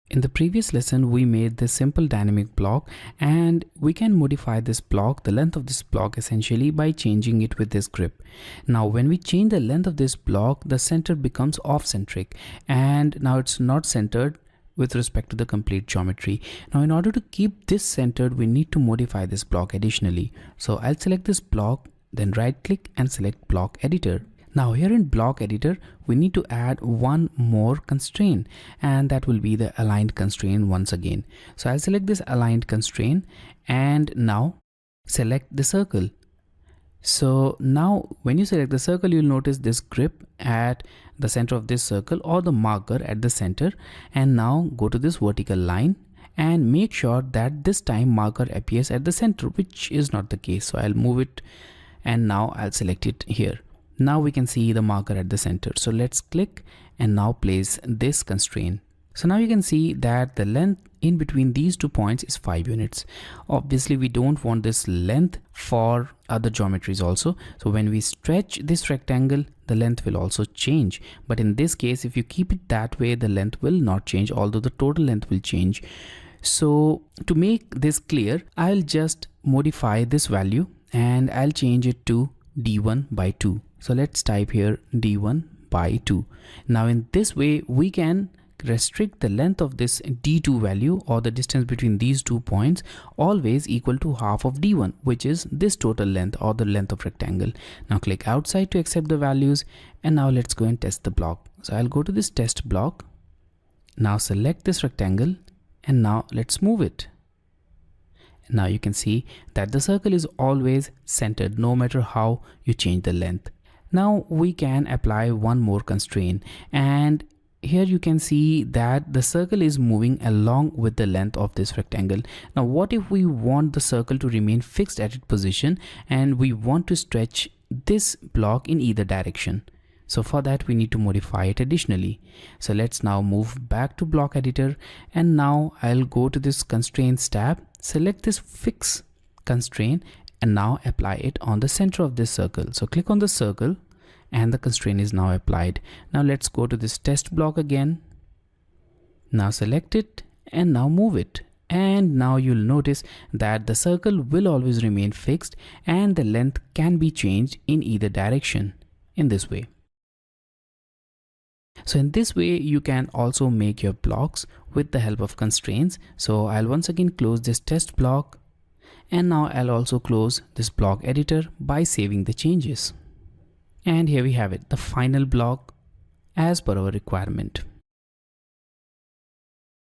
In the previous lesson, we made this simple dynamic block, and we can modify this block, the length of this block, essentially by changing it with this grip. Now, when we change the length of this block, the center becomes off-centric, and now it's not centered with respect to the complete geometry. Now, in order to keep this centered, we need to modify this block additionally. So I'll select this block, then right click and select block editor. Now here in block editor, we need to add one more constraint, and that will be the aligned constraint once again. So I'll select this aligned constraint and now select the circle. So now when you select the circle, you'll notice this grip at the center of this circle or the marker at the center, and now go to this vertical line and make sure that this time marker appears at the center, which is not the case. So I'll move it and now I'll select it here. Now we can see the marker at the center. So let's click and now place this constraint. So now you can see that the length in between these 2 points is 5 units. Obviously we don't want this length for other geometries also. So when we stretch this rectangle, the length will also change. But in this case, if you keep it that way, the length will not change, although the total length will change. So to make this clear, I'll just modify this value and I'll change it to d1 by 2. So let's type here d1 by 2. Now in this way, we can restrict the length of this d2 value, or the distance between these 2 points, always equal to half of d1, which is this total length or the length of rectangle. Now click outside to accept the values, and now let's go and test the block. So I'll go to this test block. Now select this rectangle and now let's move it. Now you can see that the circle is always centered no matter how you change the length. Now we can apply one more constraint, and here you can see that the circle is moving along with the length of this rectangle. Now what if we want the circle to remain fixed at its position and we want to stretch this block in either direction? So for that we need to modify it additionally. So let's now move back to block editor, and now I'll go to this constraints tab, select this fix constraint, and now apply it on the center of this circle. So click on the circle and the constraint is now applied. Now let's go to this test block again. Now select it and now move it. And now you'll notice that the circle will always remain fixed and the length can be changed in either direction in this way. So in this way, you can also make your blocks with the help of constraints. So I'll once again close this test block, and now I'll also close this block editor by saving the changes. And here we have it, the final block as per our requirement.